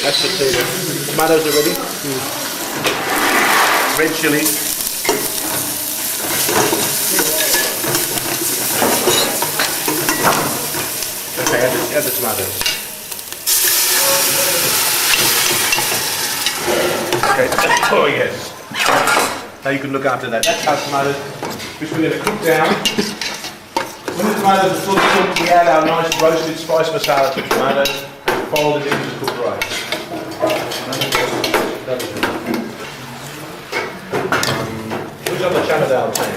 That's the potato. Tomatoes are ready. Red chili. Okay, add the tomatoes. Okay. Oh yes. Now you can look after that. That's our tomatoes, which we're going to cook down. When the tomatoes are fully cooked, we add our nice roasted spice masala to the tomatoes and fold it into the cooked rice. Who's on the chana dal chain?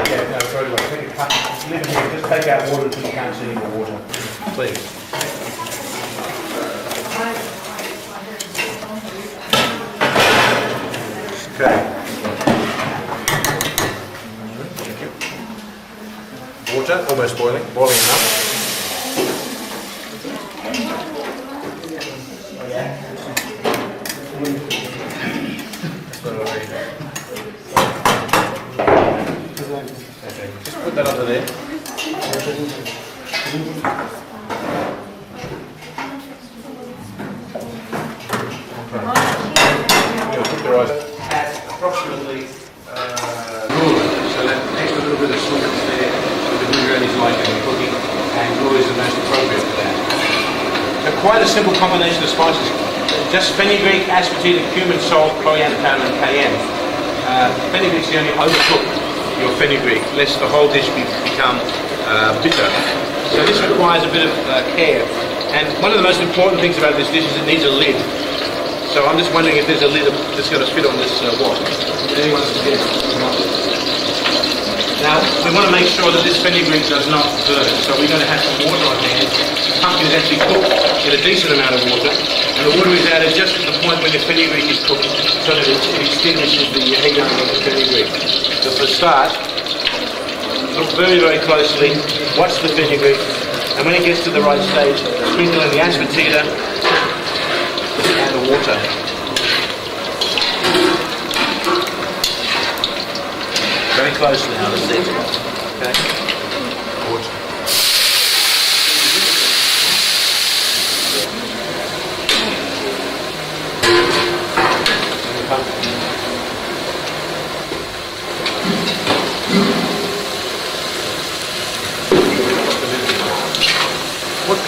Yeah, no, throw it away. Take it, leave it here. Just take out water until you can't see any more water. Please. Okay. Thank you. Water, almost boiling enough. Okay, just put that under there. At approximately so that extra little bit of salt is there, so the really like it in cooking, and glue is the most appropriate for that. So quite a simple combination of spices. Just fenugreek, aspartame, cumin, salt, coriander powder and cayenne. Fenugreek's the only overcook your fenugreek, lest the whole dish become bitter. So this requires a bit of care. And one of the most important things about this dish is it needs a lid. So I'm just wondering if there's a lid that's going to fit on this wok. Anyone suggest? Now, we want to make sure that this fenugreek does not burn, so we're going to have some water on hand. The pumpkin is actually cooked in a decent amount of water, and the water is added just at the point when the fenugreek is cooked, so that it extinguishes the heat of the fenugreek. So for the start, look very, very closely, watch the fenugreek, and when it gets to the right stage, sprinkle in the aspartame and the water. Very close now, let's see. Okay. Water.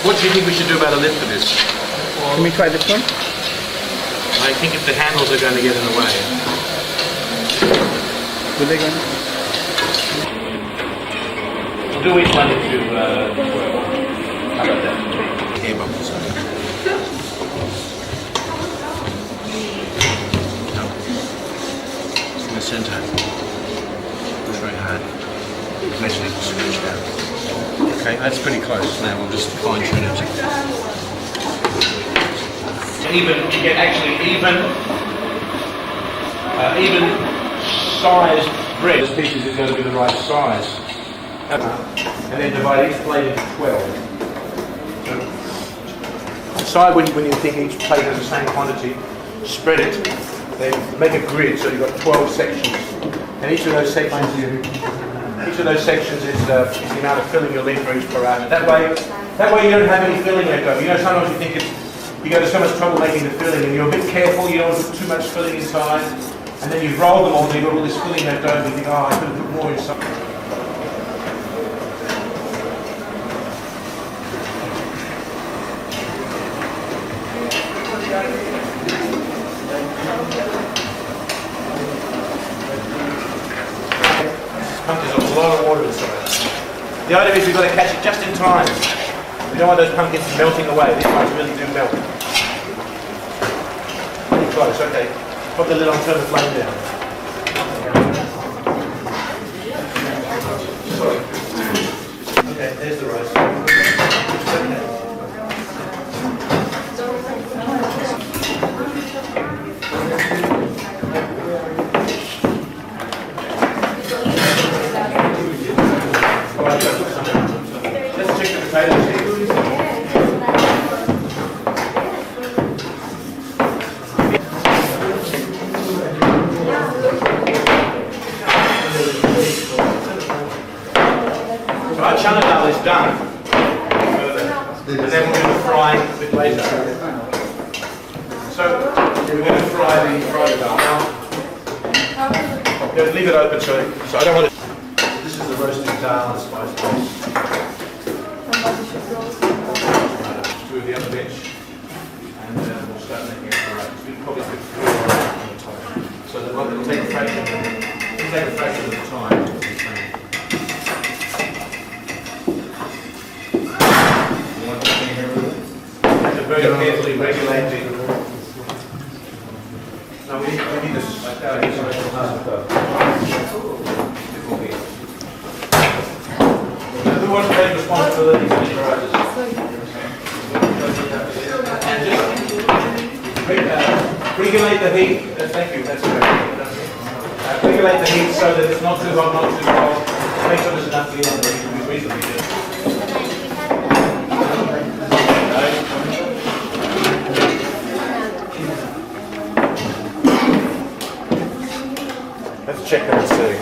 What do you think we should do about a lid for this? Can we try this one? I think if the handles are going to get in the way. Will they go in? We'll do each one into how about that? Air bubbles. No. In the centre. It's very hard. It's actually scratched out. Okay, that's pretty close. Now we'll just fine tune it. Even, you get actually even sized bread. This pieces is going to be the right size. And then divide each plate into 12. So decide when you think each plate has the same quantity, spread it, then make a grid so you've got 12 sections. And each of those sections is the amount of filling you'll need for each paratha. That way you don't have any filling left over. You know, sometimes you think you go to so much trouble making the filling and you're a bit careful, you don't put too much filling inside, and then you've rolled them all and you've got all this filling left over and you think, oh, I could have put more inside. Pumpkins have a lot of water inside. The idea is we've got to catch it just in time. We don't want those pumpkins melting away. These ones really do melt. Pretty close, okay. Put the lid on, turn the flame down. Sorry. Okay, there's the rice. Let's check the potatoes here. Our chana dal is done. And then we're going to fry a bit later. So we're going to fry the dal now. Leave it open so I don't want to. This is the roasted dal and spice base. Through the other bench, and we'll start making it right. We'll probably put 4 on the top, so that it'll take a fraction of the time. You want to put in here with it? You have to very carefully regulate the. No, we need this like that. Here's a little who wants to take responsibility for these prizes? And just regulate the heat. Thank you. That's great. Regulate the heat so that it's not too hot, not too cold. Make sure there's enough heat on there. You can be reasonably good. Let's check that and see.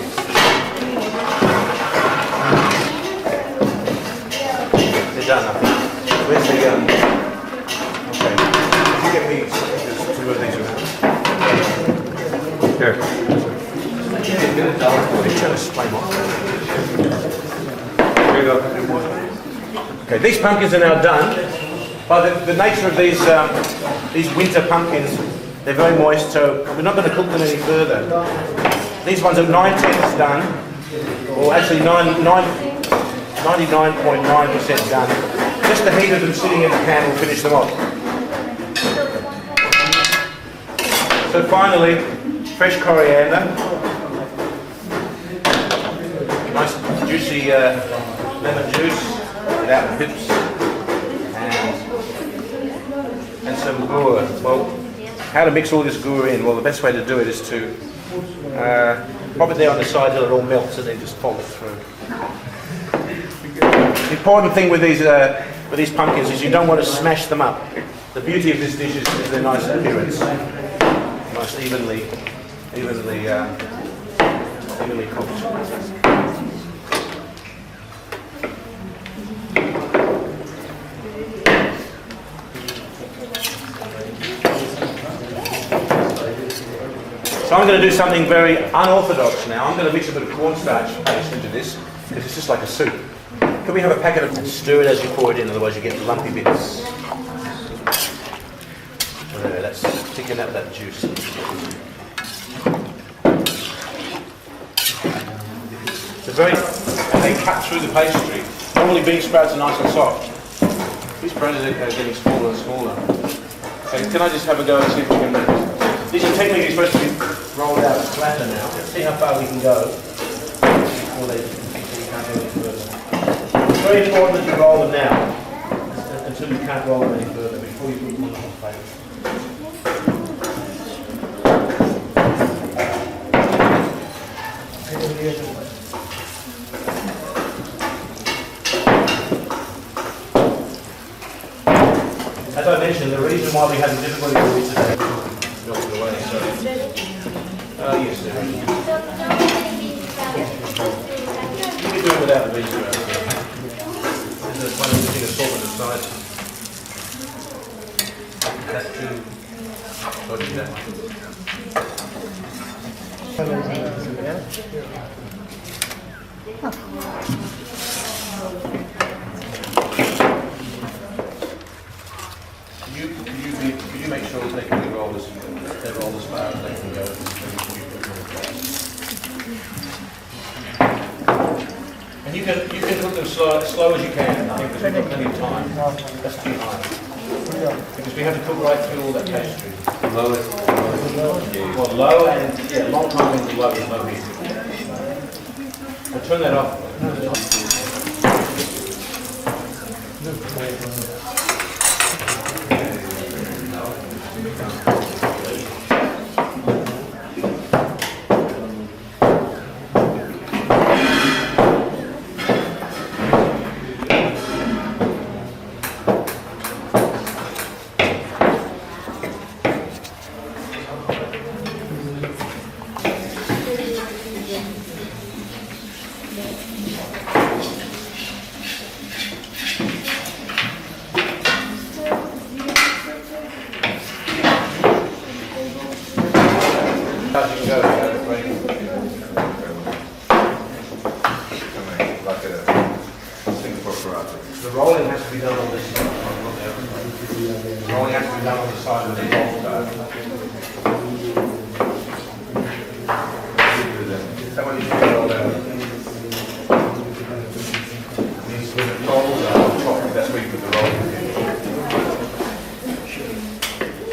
They're done, I think. Where's the okay. Can you get me two of these? Here. They're trying to spray off. Here you go. Okay, these pumpkins are now done. By the nature of these winter pumpkins, they're very moist, so we're not going to cook them any further. These ones are 9/10 done, or actually 99.9% done. Just the heat of them sitting in the pan will finish them off. So finally, fresh coriander, nice juicy lemon juice without pips, and some gur. Well, how to mix all this gur in? Well, the best way to do it is to pop it there on the side till it all melts and then just fold it through. The important thing with these pumpkins is you don't want to smash them up. The beauty of this dish is their nice appearance. Nice evenly cooked. So I'm going to do something very unorthodox now. I'm going to mix a bit of cornstarch paste into this because it's just like a soup. Can we have a packet of stir it as you pour it in, otherwise you get lumpy bits. There, that's thickening up that juice. It's and they cut through the pastry. Normally bean sprouts are nice and soft. These brownies are getting smaller and smaller. Okay, can I just have a go and see if we can make this? These are technically supposed to be rolled out flatter now. Let's see how far we can go before they can't go any further. It's very important that you roll them now until you can't roll them any further before you put them on the hot plate. As I mentioned, the reason why we had the difficulty with this today melted away. So, yes, there is. You can do it without the beans sprouts. There's a funny thing of salt on the side. That's too dodgy, that one. Could you make sure that they can roll as far as they can go? And you can cook them slow as you can, I think, because we've got plenty of time. That's too high. Because we have to cook right through all that pastry. Low and long time in the low is low heat. We'll turn that off. As you can go, it's great. Like a Singapore karate. The rolling has to be done on this side, not the other side. The rolling has to be done on the side of the bolster. Someone needs to roll down.